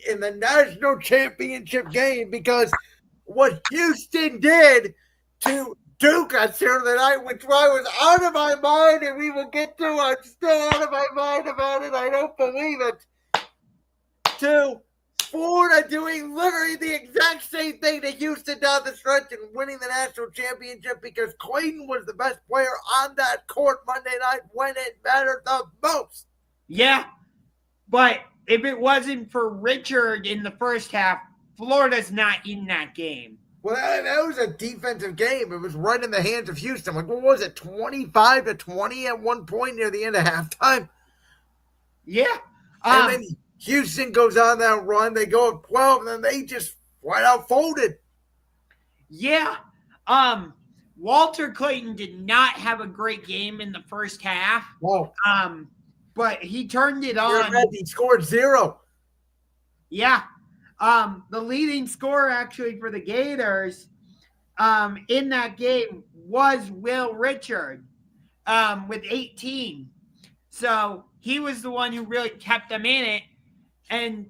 in the national championship game because what Houston did to Duke on Saturday night, which I was out of my mind, and we will get to. I'm still out of my mind about it. I don't believe it. To Florida doing literally the exact same thing to Houston down the stretch and winning the national championship because Clayton was the best player on that court Monday night when it mattered the most. Yeah, but if it wasn't for Richard in the first half, Florida's not in that game. Well, that was a defensive game. It was right in the hands of Houston. Like, what was it, 25-20 at one point near the end of halftime? Yeah. And then Houston goes on that run. They go up 12, and then they just flat out folded. Yeah. Walter Clayton did not have a great game in the first half. Whoa. But he turned it on. He scored 0. Yeah. The leading scorer actually for the Gators in that game was Will Richard with 18. So he was the one who really kept them in it. And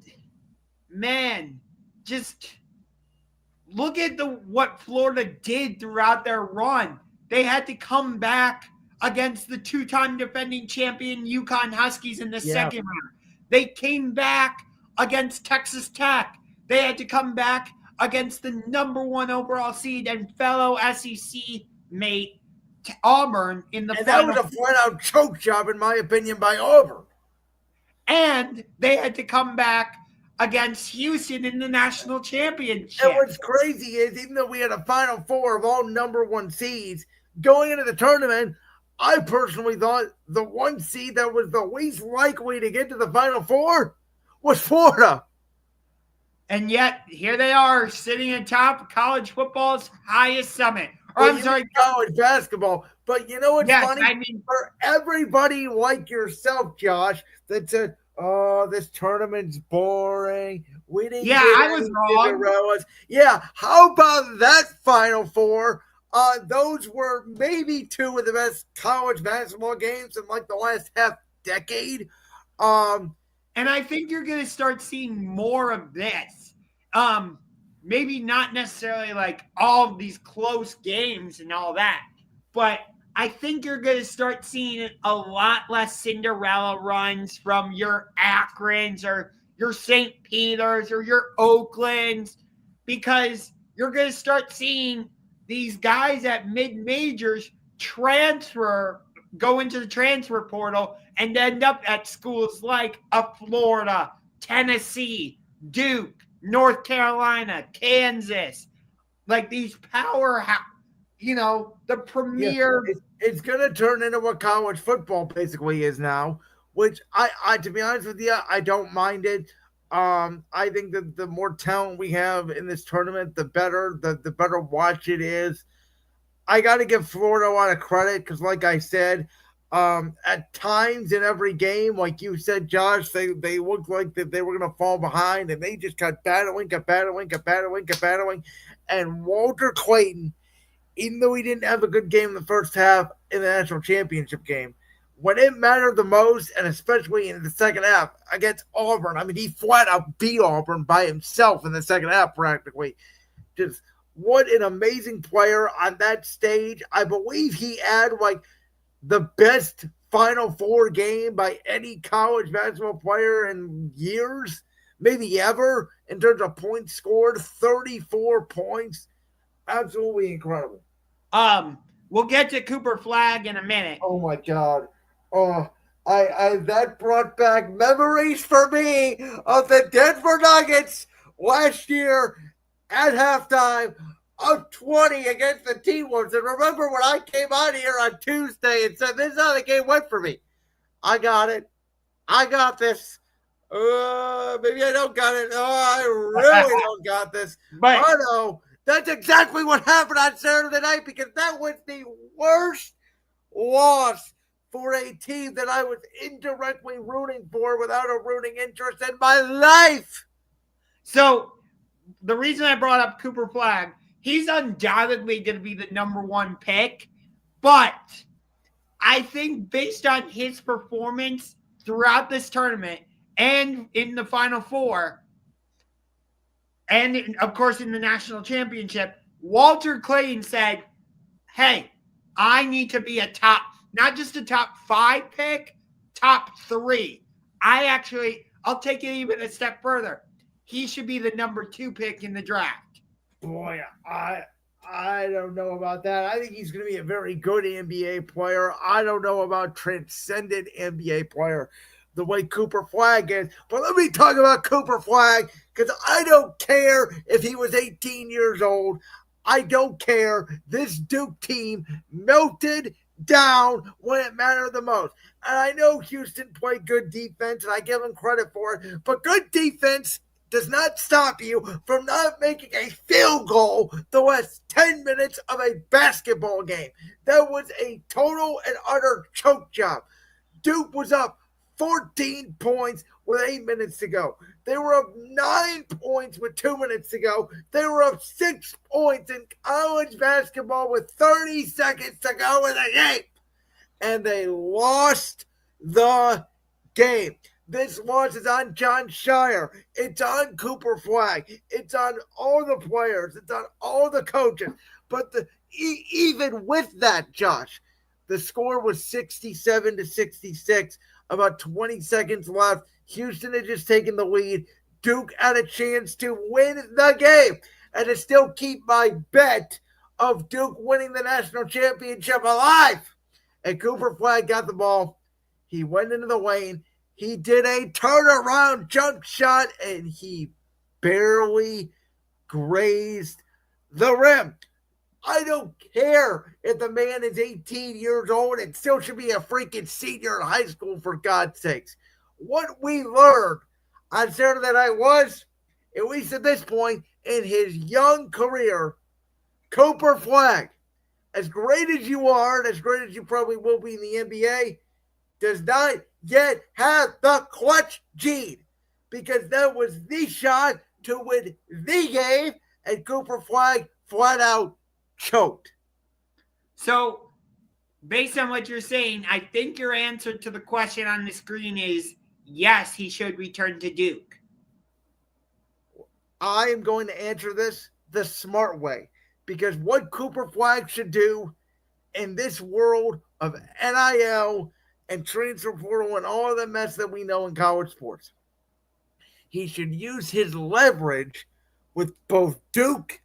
man, just look at what Florida did throughout their run. They had to come back against the 2-time defending champion UConn Huskies in the second round. They came back against Texas Tech. They had to come back against the number 1 overall seed and fellow SEC mate Auburn in the final. That was a flat-out choke job, in my opinion, by Auburn. And they had to come back against Houston in the national championship. And what's crazy is, even though we had a Final Four of all number 1 seeds going into the tournament, I personally thought the 1 seed that was the least likely to get to the Final Four was Florida. And yet, here they are, sitting atop college football's highest summit. College basketball. But you know what's funny? I mean, for everybody like yourself, Josh, that said, oh, this tournament's boring. We didn't get I was wrong. Cinderellas. Yeah, how about that Final Four? Those were maybe 2 of the best college basketball games in like the last half decade. And I think you're going to start seeing more of this. Maybe not necessarily like all of these close games and all that, but I think you're going to start seeing a lot less Cinderella runs from your Akrons or your St. Peters or your Oaklands, because you're going to start seeing these guys at mid-majors go into the transfer portal and end up at schools like Florida, Tennessee, Duke, North Carolina, Kansas, like these powerhouse, the premier. Yeah, it's going to turn into what college football basically is now, which I to be honest with you, I don't mind it. I think that the more talent we have in this tournament, the better watch it is. I got to give Florida a lot of credit because, like I said, at times in every game, like you said, Josh, they looked like that they were going to fall behind, and they just kept battling. And Walter Clayton, even though he didn't have a good game in the first half in the national championship game, when it mattered the most, and especially in the second half against Auburn, I mean, he flat out beat Auburn by himself in the second half practically. Just what an amazing player on that stage. I believe he had like the best Final Four game by any college basketball player in years, maybe ever, in terms of points scored, 34 points. Absolutely incredible. We'll get to Cooper Flagg in a minute. Oh my God. Oh, I that brought back memories for me of the Denver Nuggets last year at halftime of 20 against the T-Wolves. And remember when I came out here on Tuesday and said, this is how the game went for me. I got it. I got this. Maybe I don't got it. Oh, I really don't got this. But no, that's exactly what happened on Saturday night, because that was the worst loss for a team that I was indirectly rooting for without a rooting interest in my life. So the reason I brought up Cooper Flagg, he's undoubtedly going to be the number 1 pick, but I think based on his performance throughout this tournament and in the Final Four, And, of course, in the national championship, Walter Clayton said, hey, I need to be a top, not just a top 5 pick, top 3. I'll take it even a step further. He should be the number 2 pick in the draft. Boy, I don't know about that. I think he's going to be a very good NBA player. I don't know about transcendent NBA player the way Cooper Flagg is. But let me talk about Cooper Flagg, because I don't care if he was 18 years old. I don't care. This Duke team melted down when it mattered the most. And I know Houston played good defense, and I give them credit for it. But good defense does not stop you from not making a field goal the last 10 minutes of a basketball game. That was a total and utter choke job. Duke was up 14 points with 8 minutes to go. They were up 9 points with 2 minutes to go. They were up 6 points in college basketball with 30 seconds to go in the game. And they lost the game. This loss is on John Shire. It's on Cooper Flagg. It's on all the players. It's on all the coaches. But even with that, Josh, the score was 67-66. About 20 seconds left. Houston had just taken the lead. Duke had a chance to win the game and to still keep my bet of Duke winning the national championship alive. And Cooper Flagg got the ball. He went into the lane. He did a turnaround jump shot, and he barely grazed the rim. I don't care if the man is 18 years old and still should be a freaking senior in high school, for God's sakes. What we learned on Saturday night was, at least at this point in his young career, Cooper Flagg, as great as you are and as great as you probably will be in the NBA, does not yet have the clutch gene, because that was the shot to win the game, and Cooper Flagg flat out choked. So, based on what you're saying, I think your answer to the question on the screen is yes, he should return to Duke. I am going to answer this the smart way, because what Cooper Flagg should do in this world of NIL and transfer portal and all of the mess that we know in college sports, he should use his leverage with both Duke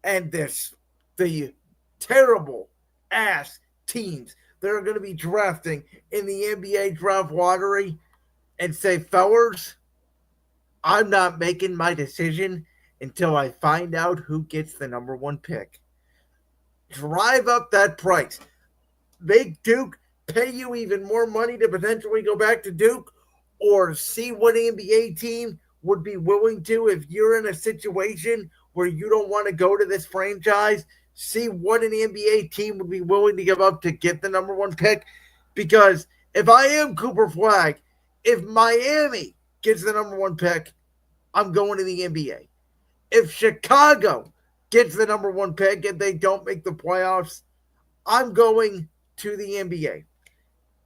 and the terrible ass teams that are going to be drafting in the NBA draft lottery, and say, fellers, I'm not making my decision until I find out who gets the number 1 pick. Drive up that price. Make Duke pay you even more money to potentially go back to Duke, or see what NBA team would be willing to, if you're in a situation where you don't want to go to this franchise, see what an NBA team would be willing to give up to get the number 1 pick. Because if I am Cooper Flagg, if Miami gets the number 1 pick, I'm going to the NBA. If Chicago gets the number 1 pick and they don't make the playoffs, I'm going to the NBA.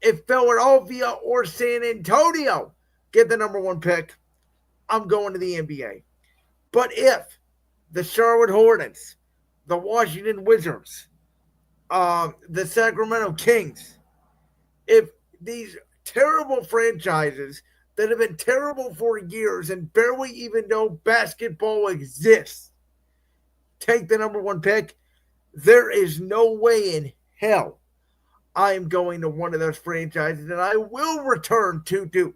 If Philadelphia or San Antonio get the number 1 pick, I'm going to the NBA. But if the Charlotte Hornets, the Washington Wizards, the Sacramento Kings, if these terrible franchises that have been terrible for years and barely even know basketball exists take the number 1 pick, there is no way in hell I am going to one of those franchises, and I will return to Duke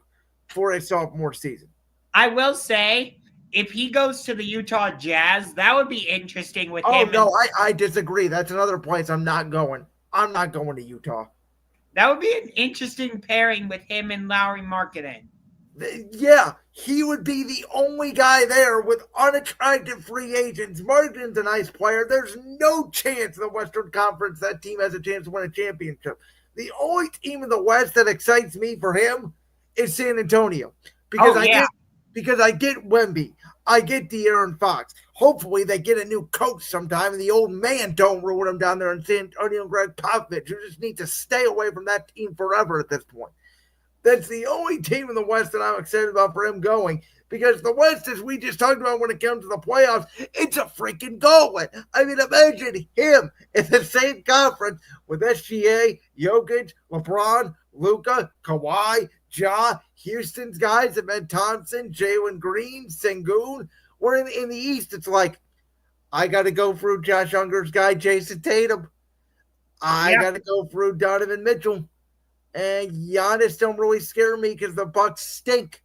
for a sophomore season. I will say, if he goes to the Utah Jazz, that would be interesting with him. Oh, no, I disagree. That's another place I'm not going. I'm not going to Utah. That would be an interesting pairing with him and Lauri Markkanen. Yeah, he would be the only guy there with unattractive free agents. Markkanen's a nice player. There's no chance in the Western Conference that team has a chance to win a championship. The only team in the West that excites me for him is San Antonio. Because I get Wemby. I get De'Aaron Fox. Hopefully they get a new coach sometime and the old man don't ruin them down there in San Antonio, and Greg Popovich, who just needs to stay away from that team forever at this point. That's the only team in the West that I'm excited about for him going, Because the West, as we just talked about when it comes to the playoffs, it's a freaking gauntlet. I mean, imagine him in the same conference with SGA, Jokic, LeBron, Luka, Kawhi, Ja, Houston's guys, Ben Thompson, Jalen Green, Sengun. Or in the East, it's like, I got to go through Josh Ungar's guy, Jason Tatum. I Yeah. got to go through Donovan Mitchell. And Giannis don't really scare me because the Bucks stink.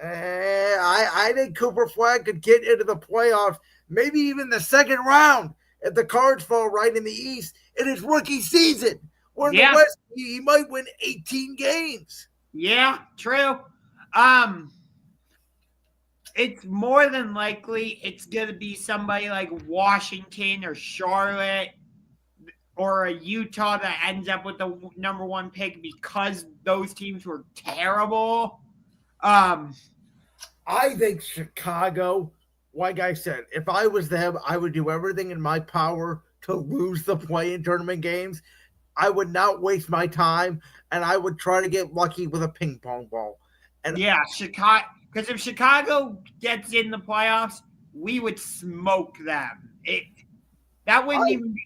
I think Cooper Flagg could get into the playoffs, maybe even the second round if the cards fall right in the East in his rookie season. Or in the Yeah. West, he might win 18 games. Yeah. True. Um, it's more than likely it's going to be somebody like Washington or Charlotte or a Utah that ends up with the number one pick because those teams were terrible. I think Chicago, like I said, if I was them, I would do everything in my power to lose the play-in tournament games. I would not waste my time, and I would try to get lucky with a ping pong ball. And Yeah, Chicago. Because if Chicago gets in the playoffs, we would smoke them. That wouldn't even be.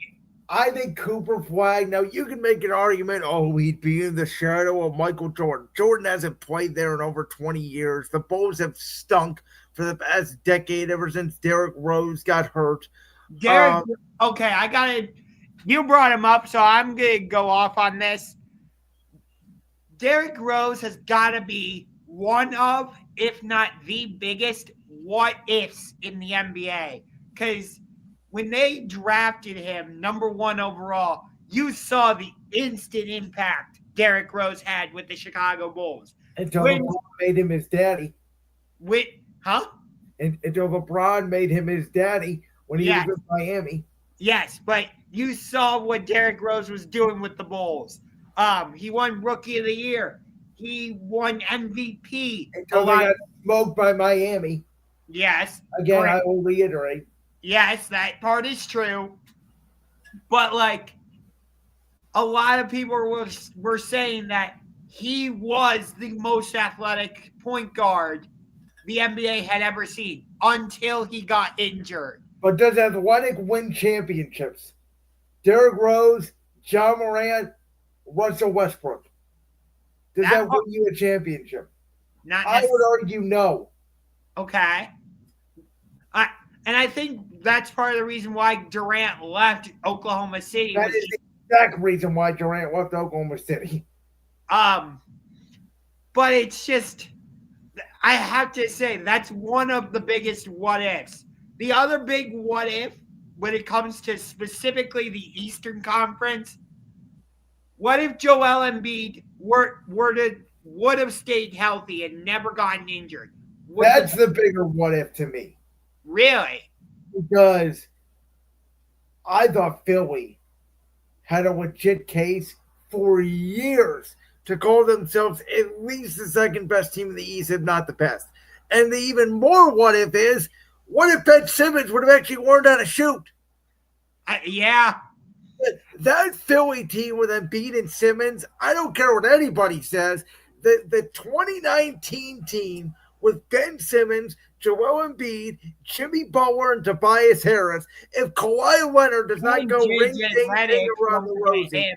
I think Cooper Flagg. Now you can make an argument. Oh, he'd be in the shadow of Michael Jordan. Jordan hasn't played there in over 20 years. The Bulls have stunk for the past decade ever since Derrick Rose got hurt. Derek. Okay, I got to. You brought him up, so I'm going to go off on this. Derrick Rose has got to be one of, if not the biggest what ifs in the NBA. Because when they drafted him number one overall, you saw the instant impact Derrick Rose had with the Chicago Bulls. Until LeBron made him his daddy. Huh? Until LeBron made him his daddy when he was with Miami. Yes, but you saw what Derrick Rose was doing with the Bulls. He won Rookie of the Year. He won MVP. Until they got smoked by Miami. Yes. Again, correct. I will reiterate. Yes, that part is true. But, like, a lot of people were saying that he was the most athletic point guard the NBA had ever seen until he got injured. But does athletic win championships? Derrick Rose, John Morant, Russell Westbrook. Does that win you a championship? I would argue no. Okay. And I think that's part of the reason why Durant left Oklahoma City. That is the exact reason why Durant left Oklahoma City. But it's just, I have to say, that's one of the biggest what ifs. The other big what if, when it comes to specifically the Eastern Conference, what if Joel Embiid would have stayed healthy and never gotten injured? That's the bigger what if to me. Really? Because I thought Philly had a legit case for years to call themselves at least the second best team in the East, if not the best. And the even more what if is, what if Ben Simmons would have actually learned how to shoot? Yeah. That Philly team with Embiid and Simmons, I don't care what anybody says, the 2019 team with Ben Simmons, Joel Embiid, Jimmy Butler, and Tobias Harris, if Kawhi Leonard does not go ring-ding around the Rosie,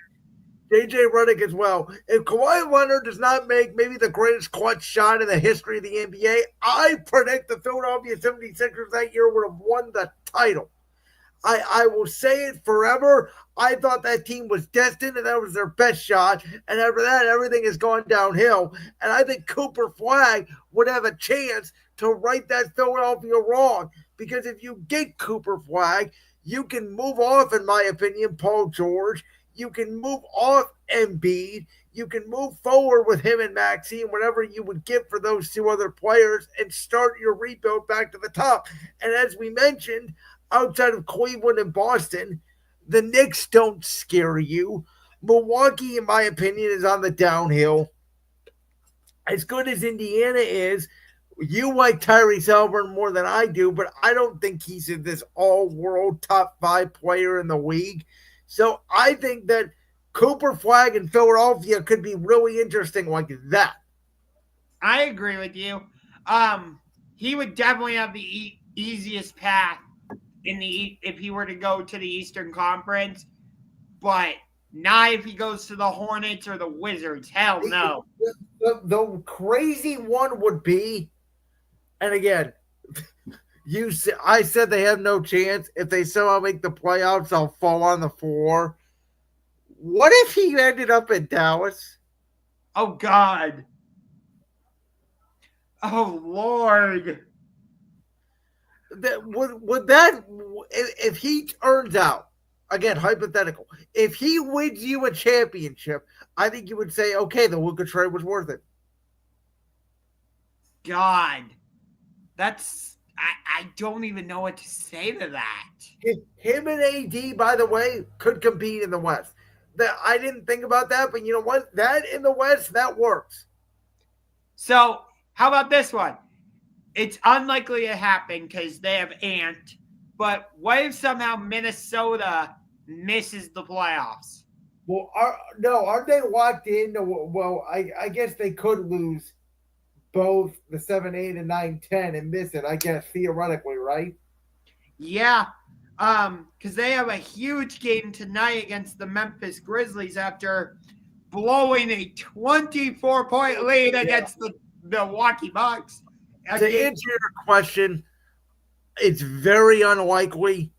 JJ Redick as well. If Kawhi Leonard does not make maybe the greatest clutch shot in the history of the NBA, I predict the Philadelphia 76ers that year would have won the title. I will say it forever. I thought that team was destined and that was their best shot. And after that, everything has gone downhill. And I think Cooper Flagg would have a chance to right that Philadelphia wrong. Because if you get Cooper Flagg, you can move off, in my opinion, Paul George. You can move off Embiid. You can move forward with him and Maxey and whatever you would get for those two other players and start your rebuild back to the top. And as we mentioned, outside of Cleveland and Boston, the Knicks don't scare you. Milwaukee, in my opinion, is on the downhill. As good as Indiana is, you like Tyrese Halliburton more than I do, but I don't think he's this all-world top 5 player in the league. So I think that Cooper Flagg in Philadelphia could be really interesting like that. I agree with you. he would definitely have the easiest path if he were to go to the Eastern Conference, but not if he goes to the Hornets or the Wizards. Hell no. The crazy one would be, and again, I said they have no chance. If they somehow make the playoffs, I'll fall on the floor. What if he ended up in Dallas? Oh God. Oh Lord. Would that, if he turns out, again, hypothetical, if he wins you a championship, I think you would say, okay, the Luka trade was worth it. God. I don't even know what to say to that. Him and AD, by the way, could compete in the West. I didn't think about that, but you know what? That in the West, that works. So, how about this one? It's unlikely to happen because they have Ant, but what if somehow Minnesota misses the playoffs? Well, aren't they locked in? Well, I guess they could lose both the 7, 8, and 9, 10 and miss it, I guess, theoretically, right? Yeah. Because they have a huge game tonight against the Memphis Grizzlies after blowing a 24-point lead against the Milwaukee Bucks. To answer your question, it's very unlikely.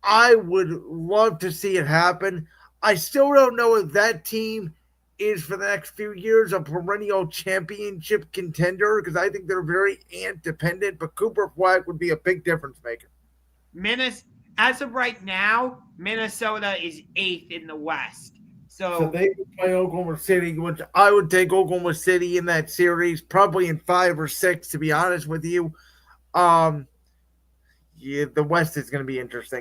I would love to see it happen. I still don't know if that team is for the next few years a perennial championship contender because I think they're very Ant dependent, but Cooper Flagg would be a big difference maker. As of right now, Minnesota is 8th in the West. So they would play Oklahoma City, which I would take Oklahoma City in that series, probably in 5 or 6, to be honest with you. Yeah, the West is going to be interesting.